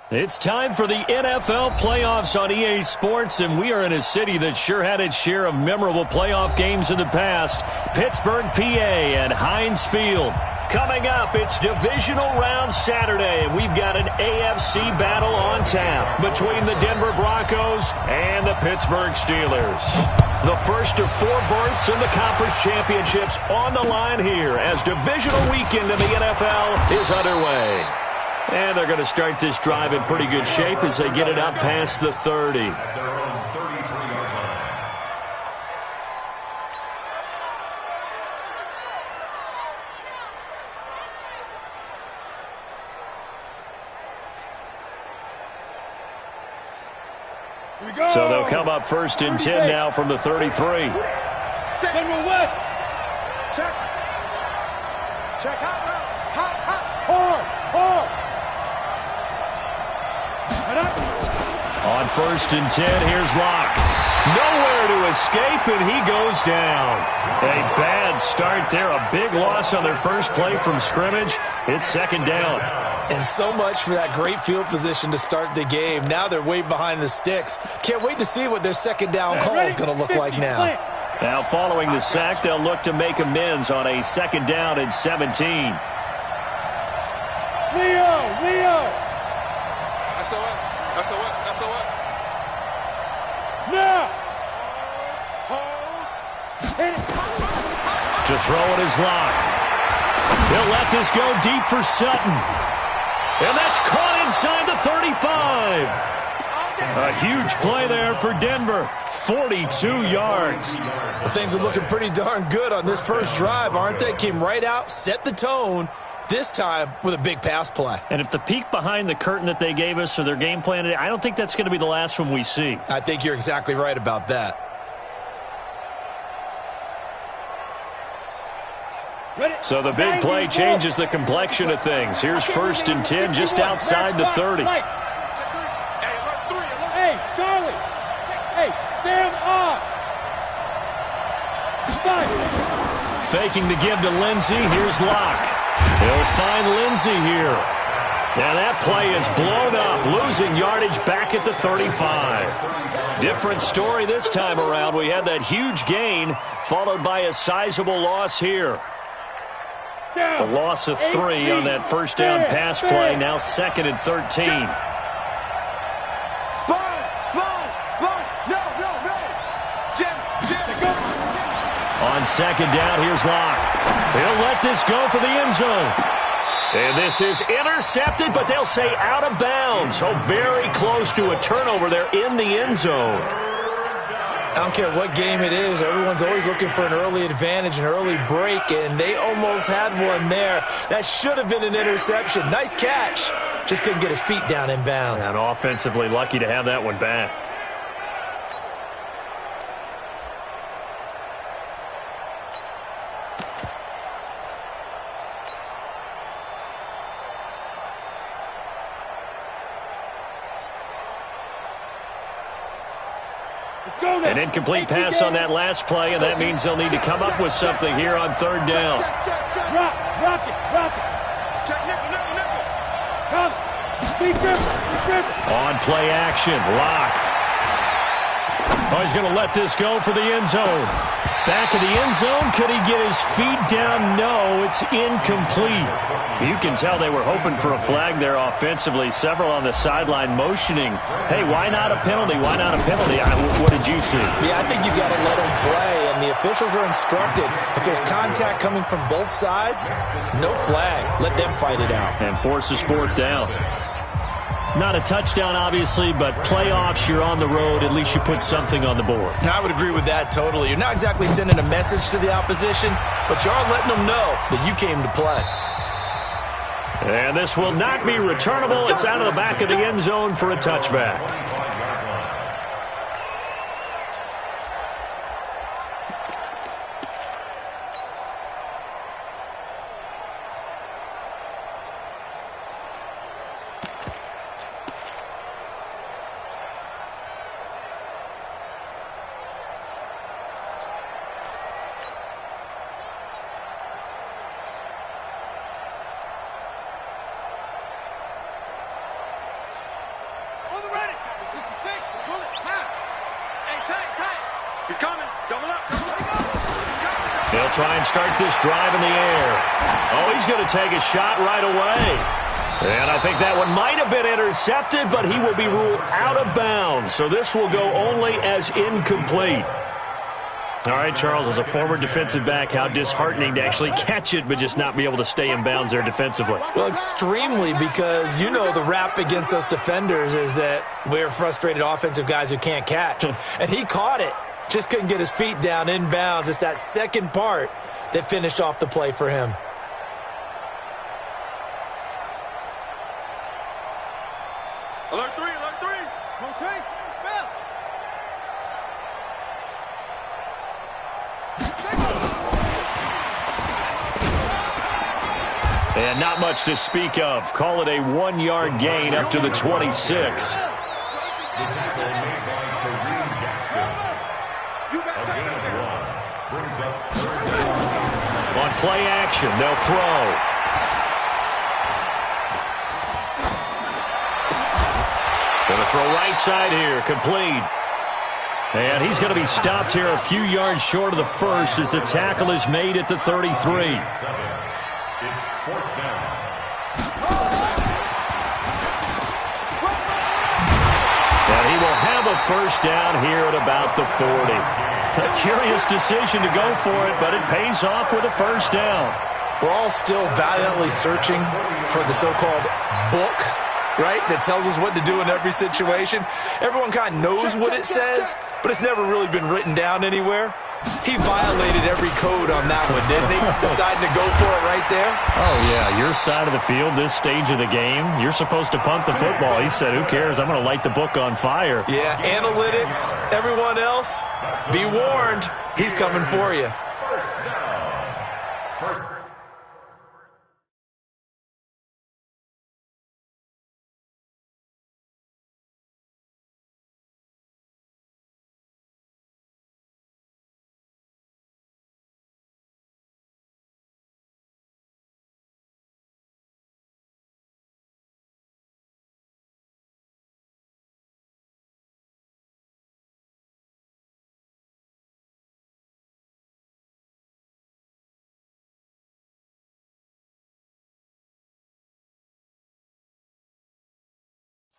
It's time for the NFL playoffs on EA Sports, and we are in a city that sure had its share of memorable playoff games in the past. Pittsburgh, PA at Heinz Field. Coming up, it's divisional round Saturday, and we've got an AFC battle on tap between the Denver Broncos and the Pittsburgh Steelers. The first of 4 berths in the conference championships on the line here as divisional weekend in the NFL is underway. And they're going to start this drive in pretty good shape as they get it up past the 30. So they'll come up first and 10 now from the 33. General West. Check. Check out. Hard. On first and 10, here's Locke. Nowhere to escape, and he goes down. A bad start there. A big loss on their first play from scrimmage. It's second down. And so much for that great field position to start the game. Now they're way behind the sticks. Can't wait to see what their second down call is going to look like now. Now following the sack, they'll look to make amends on a second down and 17. Leo. SOS. Now. To throw it is Locke. He'll let this go deep for Sutton. And that's caught inside the 35. A huge play there for Denver. 42 yards. Well, things are looking pretty darn good on this first drive, aren't they? Came right out, set the tone, this time with a big pass play. And if the peek behind the curtain that they gave us or their game plan, I don't think that's going to be the last one we see. I think you're exactly right about that. So the big play changes the complexion of things. Here's first and 10 just outside the 30. Hey, Charlie. Hey, stand up. Faking the give to Lindsey. Here's Locke. He'll find Lindsey here. Now that play is blown up, losing yardage back at the 35. Different story this time around. We had that huge gain followed by a sizable loss here. The loss of 3 on that first down pass play, now second and 13. On second down, here's Locke. He'll let this go for the end zone. And this is intercepted, but they'll say out of bounds. Oh, very close to a turnover there in the end zone. I don't care what game it is. Everyone's always looking for an early advantage, an early break, and they almost had one there. That should have been an interception. Nice catch. Just couldn't get his feet down in bounds. And offensively lucky to have that one back. An incomplete pass on that last play, and that means they'll need to come up with something here on third down. Rock it. Come. Be gripper. On play action, Locke. Oh, he's going to let this go for the end zone. Back of the end zone, could he get his feet down? No, it's incomplete. You can tell they were hoping for a flag there offensively. Several on the sideline motioning, hey, why not a penalty? Why not a penalty? What did you see? Yeah, I think you got to let them play, and the officials are instructed. If there's contact coming from both sides, no flag. Let them fight it out. And forces fourth down. Not a touchdown, obviously, but playoffs, you're on the road. At least you put something on the board. I would agree with that totally. You're not exactly sending a message to the opposition, but you are letting them know that you came to play. And this will not be returnable. It's out of the back of the end zone for a touchback. They'll try and start this drive in the air. Oh, he's going to take a shot right away. And I think that one might have been intercepted, but he will be ruled out of bounds. So this will go only as incomplete. All right, Charles, as a former defensive back, how disheartening to actually catch it but just not be able to stay in bounds there defensively. Well, extremely, because you know the rap against us defenders is that we're frustrated offensive guys who can't catch. And he caught it, just couldn't get his feet down in bounds. It's that second part that finished off the play for him. Alert 3, alert 3. Rotate, spell. And not much to speak of. Call it a 1-yard gain up to the 26. On play action, they'll throw. Going to throw right side here, complete. And he's going to be stopped here a few yards short of the first as the tackle is made at the 33. It's fourth down. And he will have a first down here at about the 40. A curious decision to go for it, but it pays off with a first down. We're all still valiantly searching for the so-called book, right, that tells us what to do in every situation. Everyone kind of knows what it says, but it's never really been written down anywhere. He violated every code on that one, didn't he? Deciding to go for it right there. Oh, yeah, your side of the field, this stage of the game, you're supposed to punt the football. He said, who cares? I'm going to light the book on fire. Yeah, analytics, everyone else, be warned, he's coming for you. First down. First.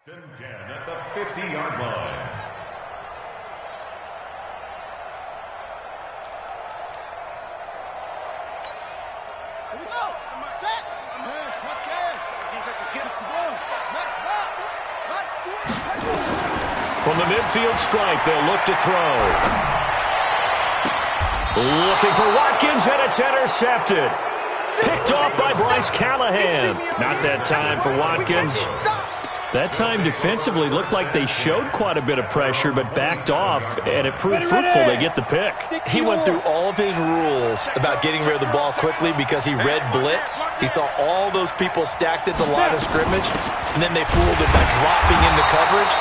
Second 10 at the 50-yard line. Here we go. Set. Let's go. Defense is getting the ball. Nice back. From the midfield stripe, they'll look to throw. Looking for Watkins, and it's intercepted. Picked off by Bryce Callahan. Not that time for Watkins. That time defensively looked like they showed quite a bit of pressure but backed off, and it proved fruitful. They get the pick. He went through all of his rules about getting rid of the ball quickly because he read blitz. He saw all those people stacked at the line of scrimmage, and then they fooled him by dropping into coverage.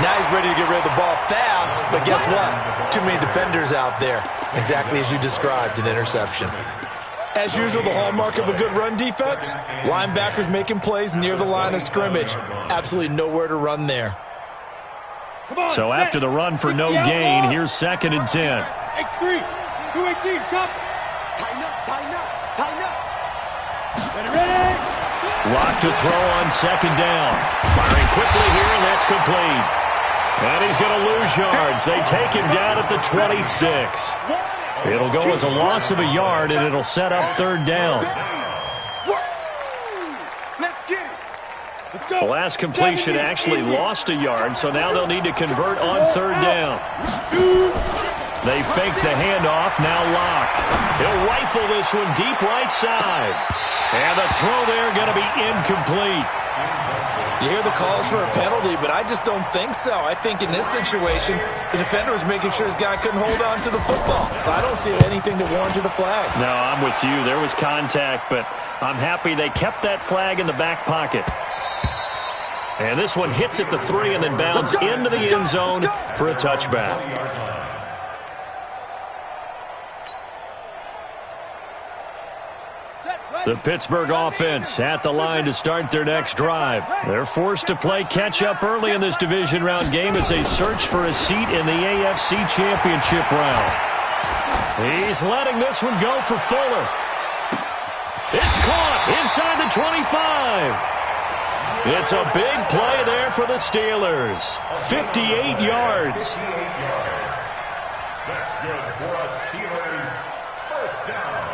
Now he's ready to get rid of the ball fast, but guess what? Too many defenders out there. Exactly as you described, an interception. As usual, the hallmark of a good run defense, linebackers making plays near the line of scrimmage. Absolutely nowhere to run there. So after the run for no gain, here's 2nd and 10. X3, 218, chop. Tighten up, tighten up, tighten up. Ready. Lock to throw on 2nd down. Firing quickly here, and that's complete. And he's going to lose yards. They take him down at the 26. It'll go as a loss of a yard, and it'll set up 3rd down. Let's get it. Let's go. The last completion actually lost a yard, so now they'll need to convert on 3rd down. They fake the handoff, now Lock. He'll rifle this one deep right side. And the throw there going to be incomplete. You hear the calls for a penalty, but I just don't think so. I think in this situation, the defender was making sure his guy couldn't hold on to the football. So I don't see anything to warrant a flag. No, I'm with you. There was contact, but I'm happy they kept that flag in the back pocket. And this one hits at the 3 and then bounds into the end zone for a touchback. Set. The Pittsburgh offense at the line to start their next drive. They're forced to play catch-up early in this division round game as they search for a seat in the AFC Championship round. He's letting this one go for Fuller. It's caught inside the 25. It's a big play there for the Steelers. 58 yards. That's good for a Steelers first down.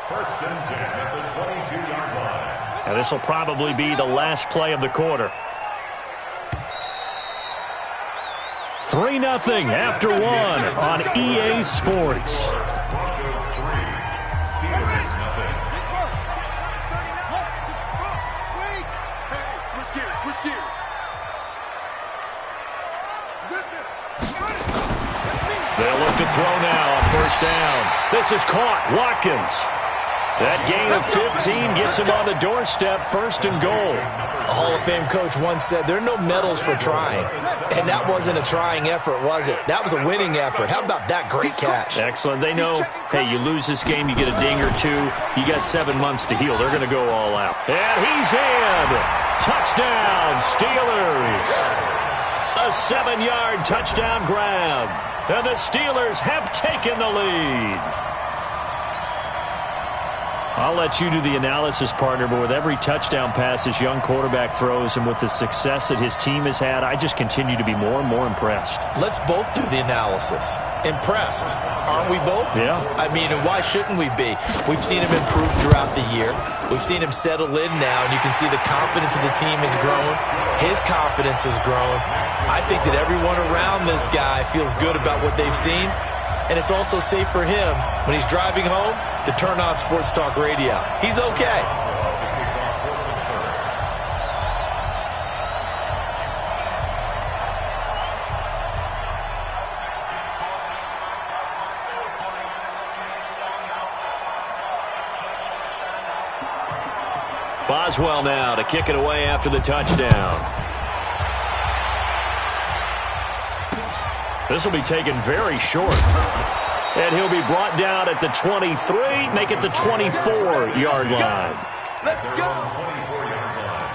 First and 10 at the 22-yard line. Now this will probably be the last play of the quarter. 3-0 after one on EA Sports. Broncos 3, Steelers nothing. Switch gears, switch gears. They'll look to throw now on first down. This is caught. Watkins. That gain of 15 gets him on the doorstep, first and goal. A Hall of Fame coach once said there are no medals for trying. And that wasn't a trying effort, was it? That was a winning effort. How about that great catch? Excellent. They know, hey, you lose this game, you get a ding or two. You got 7 months to heal. They're going to go all out. And he's in. Touchdown, Steelers. A 7-yard touchdown grab. And the Steelers have taken the lead. I'll let you do the analysis, partner, but with every touchdown pass this young quarterback throws and with the success that his team has had, I just continue to be more and more impressed. Let's both do the analysis. Impressed. Aren't we both? Yeah. I mean, and why shouldn't we be? We've seen him improve throughout the year. We've seen him settle in now, and you can see the confidence of the team is growing. His confidence is growing. I think that everyone around this guy feels good about what they've seen, and it's also safe for him when he's driving home to turn on Sports Talk Radio. He's okay. Boswell now to kick it away after the touchdown. This will be taken very short. And he'll be brought down at the 23, make it the 24-yard line. Let's go. 24-yard line.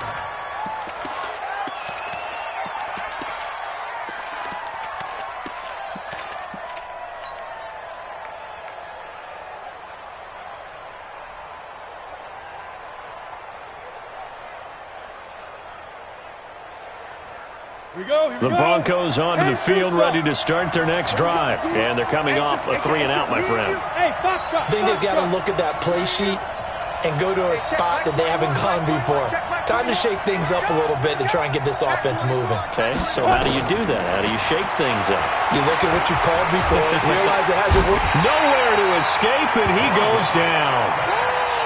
Here we go. The Broncos onto the field, ready to start their next drive. And they're coming off a 3-and-out, my friend. I think they've got to look at that play sheet and go to a spot that they haven't gone before. Time to shake things up a little bit to try and get this offense moving. Okay, so how do you do that? How do you shake things up? You look at what you called before, realize it hasn't worked. Nowhere to escape, and he goes down.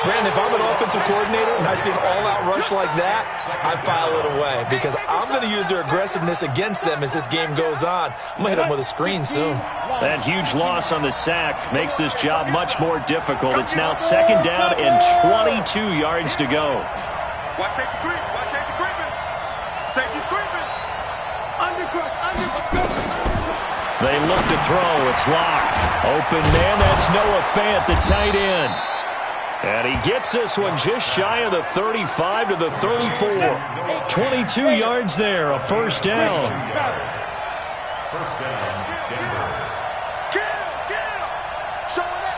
Brandon, if I'm an offensive coordinator and I see an all-out rush like that, I file it away because I'm going to use their aggressiveness against them as this game goes on. I'm going to hit them with a screen soon. That huge loss on the sack makes this job much more difficult. It's now second down and 22 yards to go. Watch safety creep. Watch safety creeping. Safety's creeping. Undercrush. They look to throw. It's locked. Open man. That's Noah Fant, the tight end. And he gets this one just shy of the 35 to the 34. 22 yards there, a first down. First down, Denver. Showing up.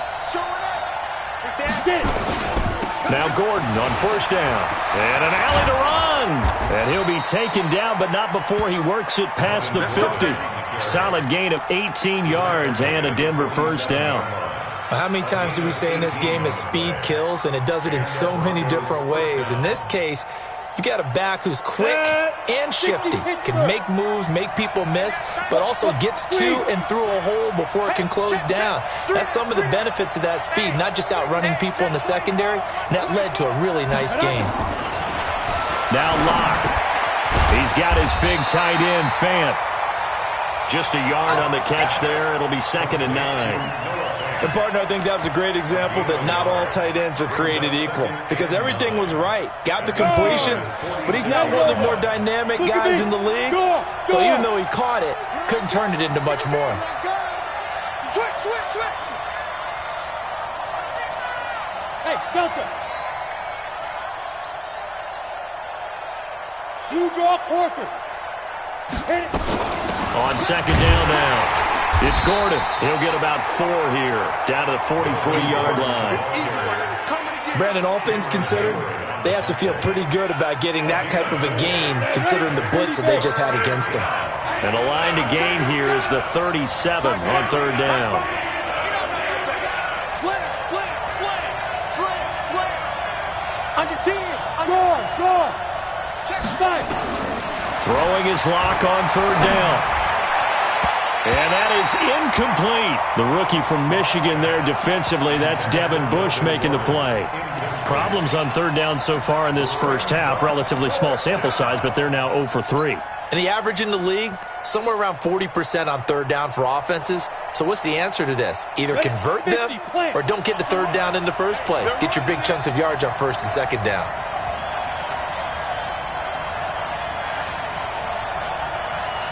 Now Gordon on first down. And an alley to run. And he'll be taken down, but not before he works it past the 50. Solid gain of 18 yards and a Denver first down. How many times do we say in this game that speed kills, and it does it in so many different ways? In this case, you got a back who's quick and shifty, can make moves, make people miss, but also gets to and through a hole before it can close down. That's some of the benefits of that speed, not just outrunning people in the secondary, and that led to a really nice game. Now Locke. He's got his big tight end, Fant. Just a yard on the catch there. It'll be 2nd and 9. And, partner, I think that was a great example that not all tight ends are created equal because everything was right. Got the completion, but he's not one of the more dynamic guys in the league. So even though he caught it, couldn't turn it into much more. Switch. Delta. Shoe draw Corford. Hit it. On second down now. It's Gordon. He'll get about 4 here, down to the 43-yard line. Brandon, all things considered, they have to feel pretty good about getting that type of a gain, considering the blitz that they just had against them. And the line to gain here is the 37 on third down. Slam. Under 10. Go. Check spike. Throwing his lock on third down. And that is incomplete. The rookie from Michigan there defensively. That's Devin Bush making the play. Problems on third down so far in this first half. Relatively small sample size, but they're now 0 for 3. And the average in the league, somewhere around 40% on third down for offenses. So what's the answer to this? Either convert them or don't get to third down in the first place. Get your big chunks of yards on first and second down.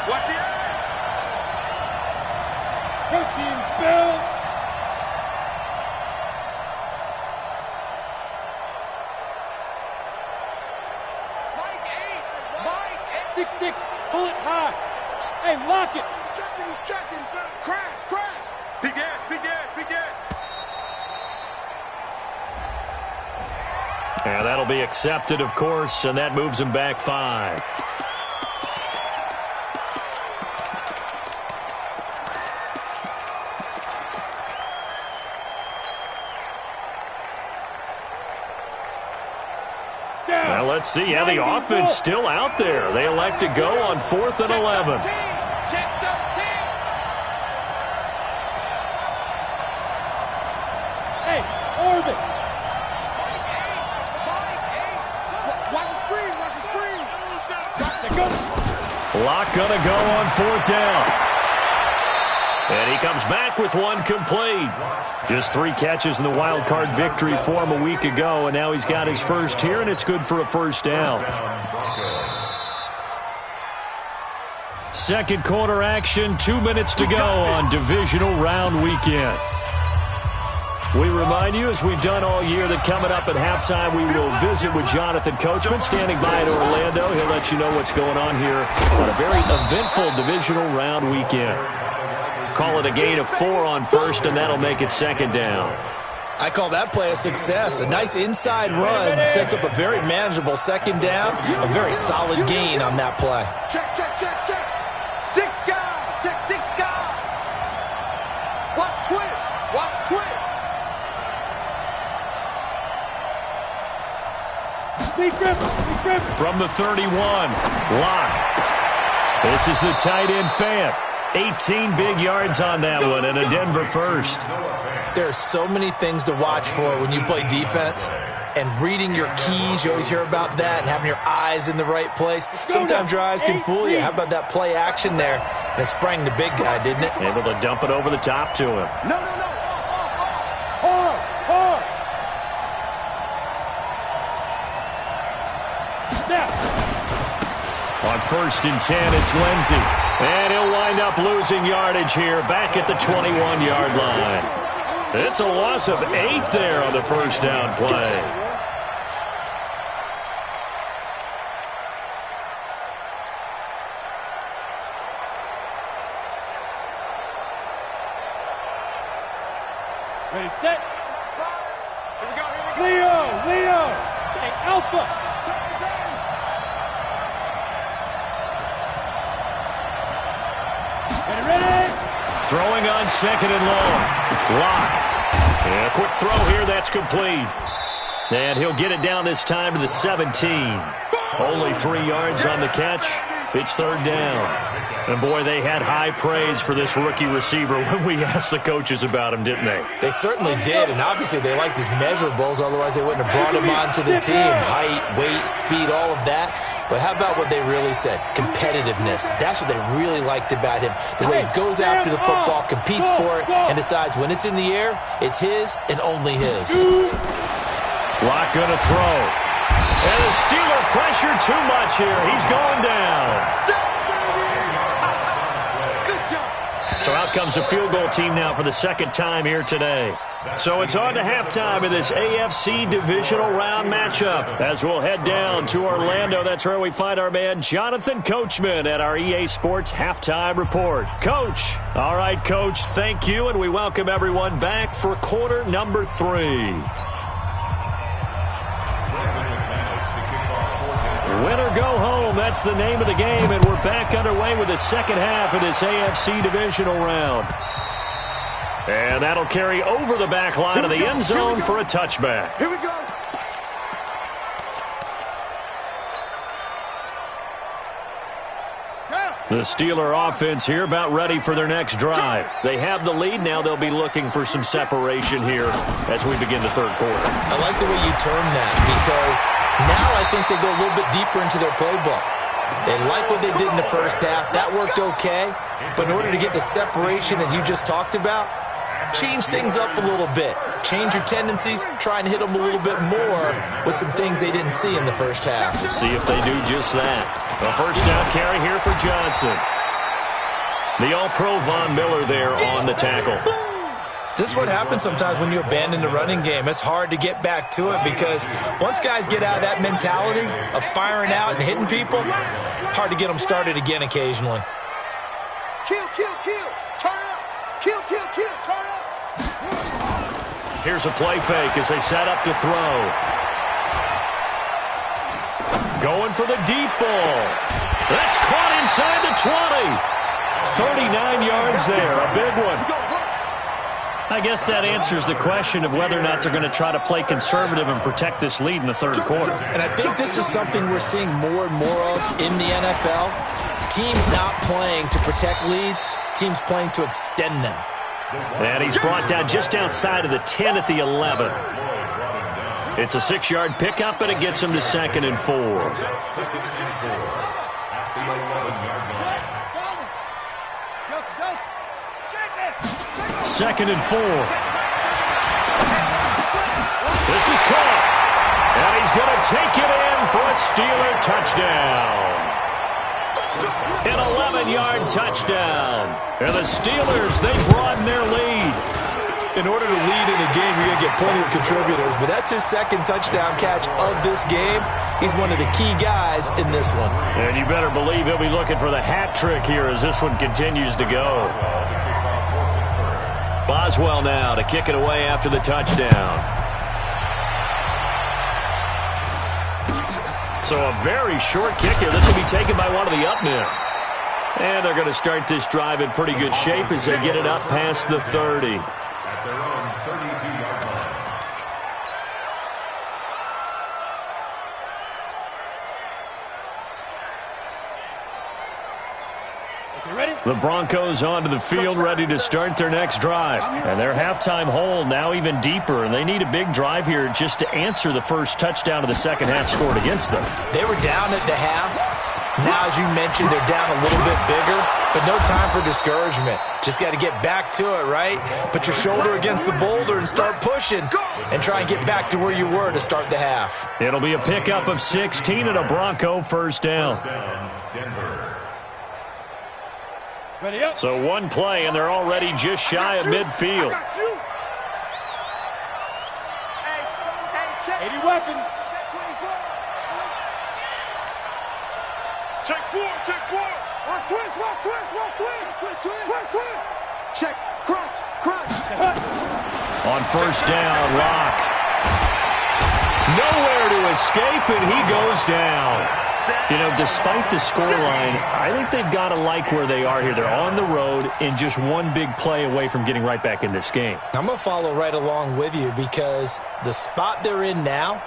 Watch it. Coaching spell. Mike 8. 6'6", pull it high. Hey, lock it. He's checking. Crash. Begin. And that'll be accepted, of course, and that moves him back 5. Now let's see how the offense still out there. They elect to go on 4th and 11. Check 13. Hey, orbit. Watch the screen. Lock gonna go on 4th down. And he comes back with one complete. Just 3 catches in the wild card victory for him a week ago, and now he's got his first here, and it's good for a first down. Second quarter action, 2 minutes to go on divisional round weekend. We remind you, as we've done all year, that coming up at halftime, we will visit with Jonathan Coachman, standing by in Orlando. He'll let you know what's going on here on a very eventful divisional round weekend. Call it a gain of 4 on first, and that'll make it second down. I call that play a success. A nice inside run sets up a very manageable second down. A very solid gain on that play. Check. 6 guys. Check 6 guys. Watch twist. Big grip. From the 31, Locke. This is the tight end Fant. 18 big yards on that one, and a Denver first. There are so many things to watch for when you play defense. And reading your keys, you always hear about that, and having your eyes in the right place. Sometimes your eyes can fool you. How about that play action there? And it sprang the big guy, didn't it? Able to dump it over the top to him. No. Hard. On 1st and 10, it's Lindsey. And he'll wind up losing yardage here back at the 21-yard line. It's a loss of 8 there on the first down play. Ready, set. Here we go. Leo. Hey, Alpha. Ready. Throwing on second and long. Lock. And a quick throw here. That's complete. And he'll get it down this time to the 17. Only 3 yards on the catch. It's third down. And, boy, they had high praise for this rookie receiver when we asked the coaches about him, didn't they? They certainly did, and obviously they liked his measurables. Otherwise, they wouldn't have brought him onto the team. Height, weight, speed, all of that. But how about what they really said? Competitiveness. That's what they really liked about him. The way he goes after the football, competes for it, and decides when it's in the air, it's his and only his. Lock gonna throw. And the Steeler pressure too much here. He's going down. So out comes the field goal team now for the second time here today. So it's on to halftime in this AFC divisional round matchup. As we'll head down to Orlando, that's where we find our man Jonathan Coachman at our EA Sports Halftime Report. Coach. All right, Coach, thank you, and we welcome everyone back for quarter number 3. Win or go home, that's the name of the game, and we're back underway with the second half of this AFC divisional round. And that'll carry over the back line of the end zone for a touchback. Here we go. The Steeler offense here about ready for their next drive. They have the lead. Now they'll be looking for some separation here as we begin the third quarter. I like the way you term that because now I think they go a little bit deeper into their playbook. They like what they did in the first half. That worked okay. But in order to get the separation that you just talked about, change things up a little bit. Change your tendencies. Try and hit them a little bit more with some things they didn't see in the first half. We'll see if they do just that. A first down carry here for Johnson. The All-Pro Von Miller there on the tackle. This is what happens sometimes when you abandon the running game. It's hard to get back to it because once guys get out of that mentality of firing out and hitting people, hard to get them started again occasionally. Kill, kill, kill. Turn up. Kill, kill, kill. Turn up. Here's a play fake as they set up to throw. Going for the deep ball. That's caught inside the 20. 39 yards there, a big one. I guess that answers the question of whether or not they're going to try to play conservative and protect this lead in the third quarter. And I think this is something we're seeing more and more of in the NFL. Teams not playing to protect leads, teams playing to extend them. And he's brought down just outside of the 10 at the 11. It's a 6-yard pickup, and it gets him to 2nd and 4. Second and 4. This is caught. And he's going to take it in for a Steeler touchdown. An 11-yard touchdown. And the Steelers, they broaden their lead. In order to lead in a game, you're going to get plenty of contributors, but that's his second touchdown catch of this game. He's one of the key guys in this one. And you better believe he'll be looking for the hat trick here as this one continues to go. Boswell now to kick it away after the touchdown. So a very short kick here. This will be taken by one of the up men. And they're going to start this drive in pretty good shape as they get it up past the 30. At their own 32-yard line. The Broncos onto the field ready to start their next drive. And their halftime hole now even deeper, and they need a big drive here just to answer the first touchdown of the second half scored against them. They were down at the half. Now, as you mentioned, they're down a little bit bigger, but no time for discouragement. Just got to get back to it, right? Put your shoulder against the boulder and start pushing and try and get back to where you were to start the half. It'll be a pickup of 16 and a Bronco first down. So one play, and they're already just shy of midfield. 80 weapon. Check four, check four. Watch twist, watch twist, watch twist. Twist, twist, twist, twist. Check, crunch, crunch. On first down, Locke. Nowhere to escape, and he goes down. You know, despite the scoreline, I think they've got to like where they are here. They're on the road and just one big play away from getting right back in this game. I'm going to follow right along with you because the spot they're in now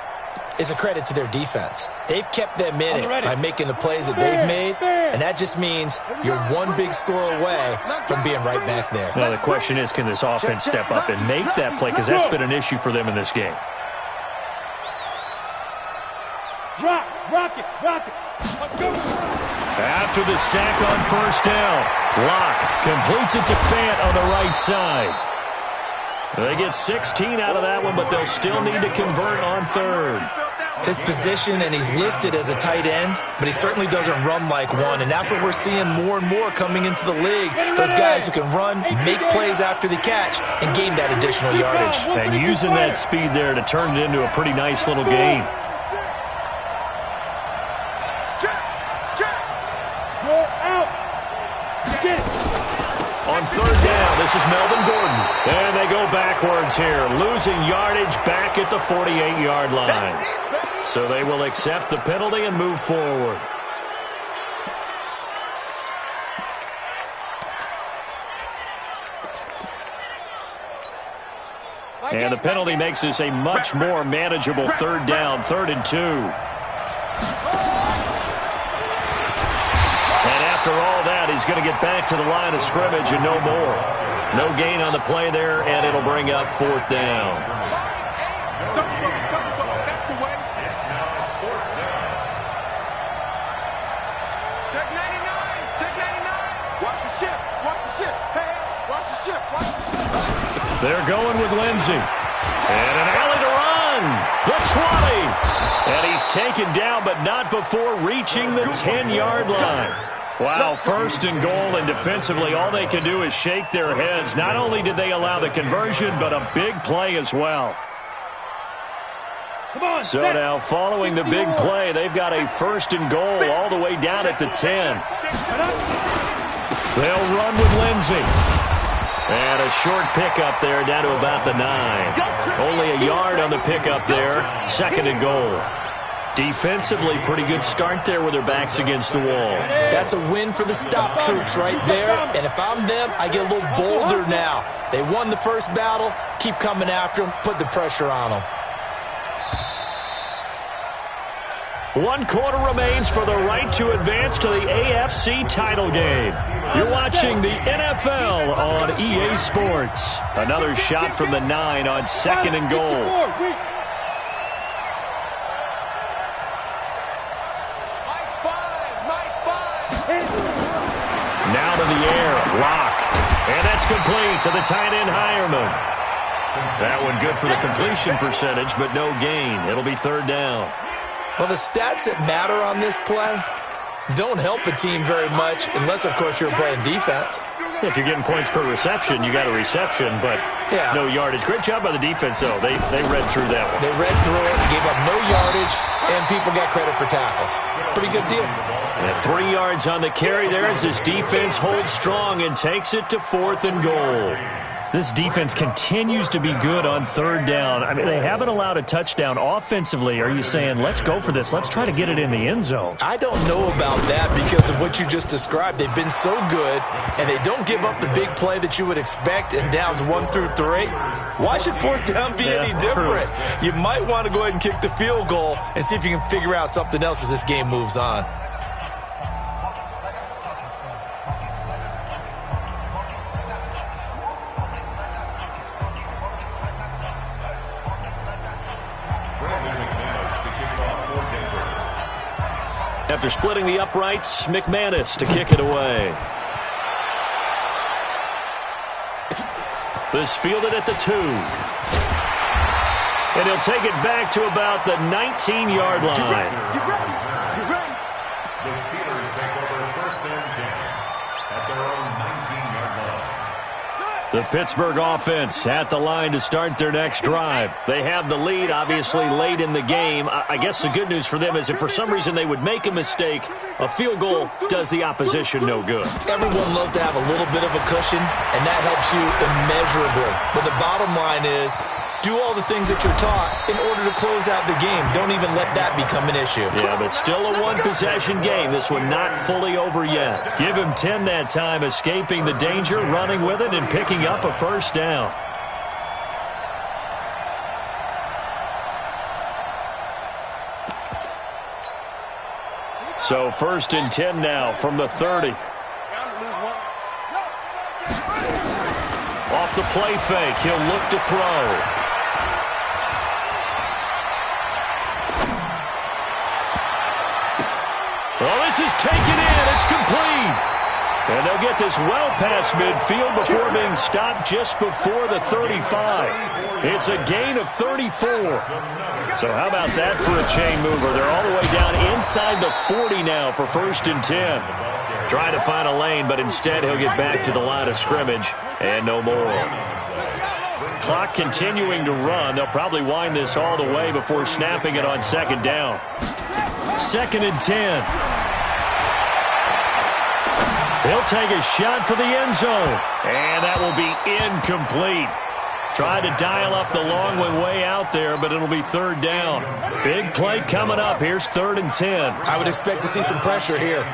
is a credit to their defense. They've kept them in it by making the plays that they've made, and that just means you're one big score away from being right back there. Now, the question is, can this offense step up and make that play? Because that's been an issue for them in this game. Drop, rock it, rock it. Let's go. After the sack on first down, Locke completes it to Fant on the right side. They get 16 out of that one, but they'll still need to convert on third. his position, and he's listed as a tight end, but he certainly doesn't run like one, and that's what we're seeing more and more coming into the league. Those guys who can run, make plays after the catch, and gain that additional yardage. And using that speed there to turn it into a pretty nice little game. On third down, this is Melvin Gordon. And they go backwards here, losing yardage back at the 48-yard line. So they will accept the penalty and move forward. And the penalty makes this a much more manageable third down, 3rd and 2. And after all that, he's going to get back to the line of scrimmage and no more. No gain on the play there, and it'll bring up 4th down. That's the way. It's now 4th down. Check 99. Check 99. Watch the ship. Watch the ship. Hey, watch the ship. Watch the ship. They're going with Lindsey. And an alley to run. The 20. And he's taken down, but not before reaching the 10-yard line. Wow, 1st and goal, and defensively, all they can do is shake their heads. Not only did they allow the conversion, but a big play as well. So now, following the big play, they've got a 1st and goal all the way down at the 10. They'll run with Lindsey. And a short pickup there down to about the 9. Only a yard on the pickup there. 2nd and goal. Defensively, pretty good start there with their backs against the wall. That's a win for the stop troops right there. And if I'm them, I get a little bolder now. They won the first battle. Keep coming after them. Put the pressure on them. 1 quarter remains for the right to advance to the AFC title game. You're watching the NFL on EA Sports. Another shot from the 9 on 2nd and goal. Now to the air, Lock. And that's complete to the tight end, Hireman. That one good for the completion percentage, but no gain. It'll be 3rd down. Well, the stats that matter on this play don't help a team very much unless, of course, you're playing defense. If you're getting points per reception, you got a reception, but no yardage. Great job by the defense, though. They read through that one. They read through it, gave up no yardage, and people got credit for tackles. Pretty good deal. And 3 yards on the carry there as this defense holds strong and takes it to 4th and goal. This defense continues to be good on 3rd down. I mean, they haven't allowed a touchdown offensively. Are you saying, let's go for this, let's try to get it in the end zone? I don't know about that because of what you just described. They've been so good, and they don't give up the big play that you would expect in downs 1 through 3. Why should 4th down be any different? True. You might want to go ahead and kick the field goal and see if you can figure out something else as this game moves on. After splitting the uprights, McManus to kick it away. This fielded at the 2. And he'll take it back to about the 19-yard line. The Steelers take over 1st and 10 at their own 19-yard line. The Pittsburgh offense at the line to start their next drive. They have the lead, obviously, late in the game. I guess the good news for them is if for some reason they would make a mistake, a field goal does the opposition no good. Everyone loves to have a little bit of a cushion, and that helps you immeasurably. But the bottom line is, do all the things that you're taught in order to close out the game. Don't even let that become an issue. Yeah, but still a one-possession game. This one not fully over yet. Give him 10 that time, escaping the danger, running with it, and picking up a 1st down. So 1st and 10 now from the 30. Off the play fake, he'll look to throw. Well, this is taken in. It's complete. And they'll get this well past midfield before being stopped just before the 35. It's a gain of 34. So how about that for a chain mover? They're all the way down inside the 40 now for 1st and 10. Trying to find a lane, but instead he'll get back to the line of scrimmage and no more. Clock continuing to run. They'll probably wind this all the way before snapping it on 2nd down. 2nd and 10. He'll take a shot for the end zone. And that will be incomplete. Tried to dial up the long one way out there, but it'll be 3rd down. Big play coming up. Here's 3rd and 10. I would expect to see some pressure here.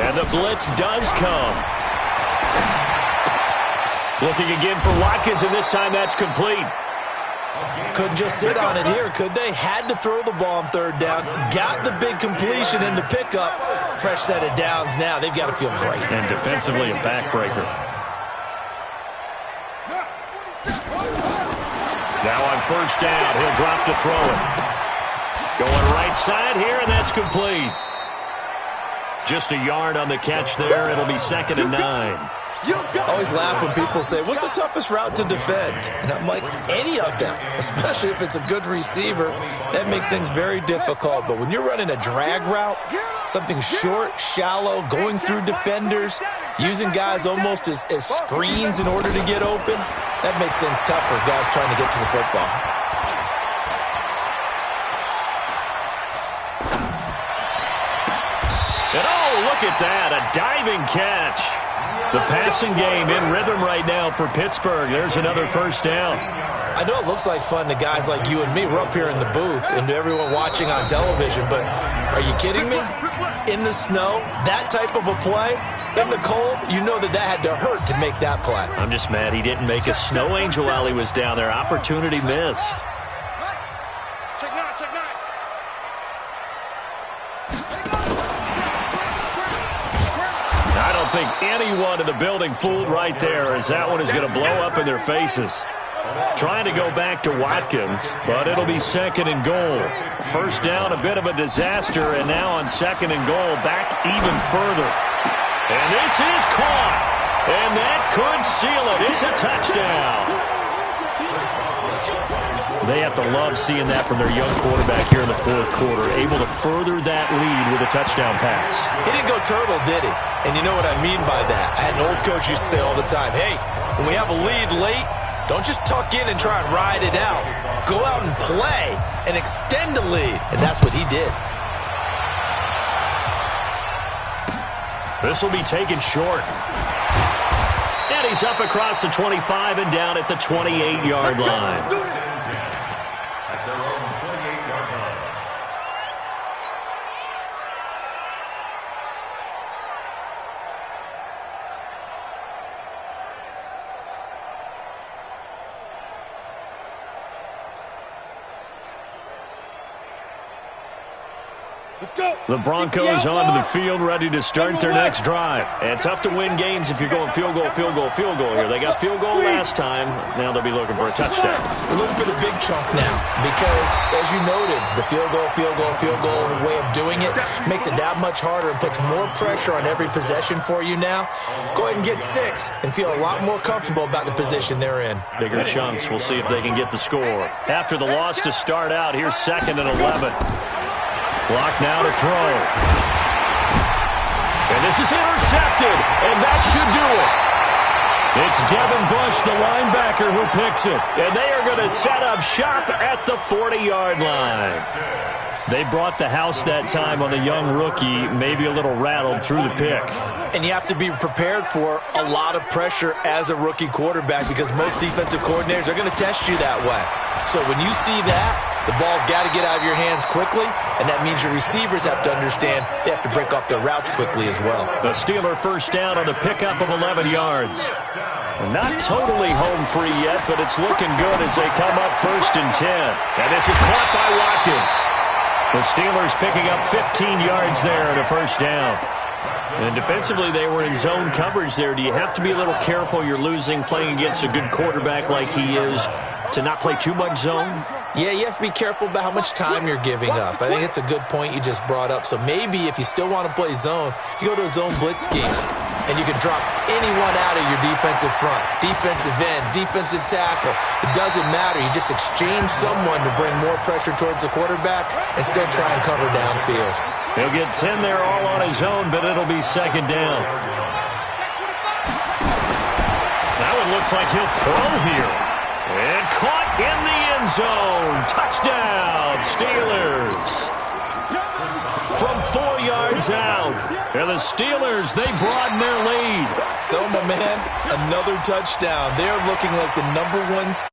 And the blitz does come. Looking again for Watkins, and this time that's complete. Couldn't just sit on it here, could they? Had to throw the ball on 3rd down. Got the big completion in the pickup. Fresh set of downs now. They've got to feel great. And defensively a backbreaker. Now on 1st down, he'll drop to throw it. Going right side here, and that's complete. Just a yard on the catch there. It'll be 2nd and 9. Always laugh when people say, what's the toughest route to defend? And I'm like, any of them, especially if it's a good receiver. That makes things very difficult. But when you're running a drag route, something short, shallow, going through defenders, using guys almost as screens in order to get open, that makes things tough for guys trying to get to the football. And oh, look at that, a diving catch. The passing game in rhythm right now for Pittsburgh. There's another 1st down. I know it looks like fun to guys like you and me. We're up here in the booth and to everyone watching on television, but are you kidding me? In the snow, that type of a play, in the cold, you know that had to hurt to make that play. I'm just mad he didn't make a snow angel while he was down there. Opportunity missed. I don't think anyone in the building fooled right there, as that one is going to blow up in their faces. Trying to go back to Watkins, but it'll be 2nd and goal. 1st down, a bit of a disaster, and now on 2nd and goal, back even further. And this is caught, and that could seal it. It's a touchdown. They have to love seeing that from their young quarterback here in the 4th quarter, able to further that lead with a touchdown pass. He didn't go turtle, did he? And you know what I mean by that. I had an old coach used to say all the time, hey, when we have a lead late, don't just tuck in and try and ride it out. Go out and play and extend the lead. And that's what he did. This will be taken short. And he's up across the 25 and down at the 28-yard line. The Broncos onto the field, ready to start their next drive. And tough to win games if you're going field goal here. They got field goal last time. Now they'll be looking for a touchdown. They're looking for the big chunk now because, as you noted, the field goal way of doing it makes it that much harder and puts more pressure on every possession for you now. Go ahead and get 6 and feel a lot more comfortable about the position they're in. Bigger chunks. We'll see if they can get the score. After the loss to start out, here's 2nd and 11. Block now to throw. And this is intercepted, and that should do it. It's Devin Bush, the linebacker, who picks it. And they are going to set up shop at the 40-yard line. They brought the house that time on the young rookie, maybe a little rattled through the pick. And you have to be prepared for a lot of pressure as a rookie quarterback because most defensive coordinators are going to test you that way. So when you see that, the ball's got to get out of your hands quickly, and that means your receivers have to understand they have to break off their routes quickly as well. The Steeler 1st down on the pickup of 11 yards. Not totally home free yet, but it's looking good as they come up 1st and 10. And this is caught by Watkins. The Steelers picking up 15 yards there and a 1st down. And defensively, they were in zone coverage there. Do you have to be a little careful? You're losing, playing against a good quarterback like he is. to not play too much zone? Yeah, you have to be careful about how much time you're giving up. I think it's a good point you just brought up. So maybe if you still want to play zone, you go to a zone blitz scheme, and you can drop anyone out of your defensive front, defensive end, defensive tackle. It doesn't matter. You just exchange someone to bring more pressure towards the quarterback and still try and cover downfield. He'll get 10 there all on his own, but it'll be second down. Now it looks like he'll throw here. And caught in the end zone. Touchdown, Steelers. From 4 yards out. And the Steelers, they broaden their lead. So, my man, another touchdown. They're looking like the #1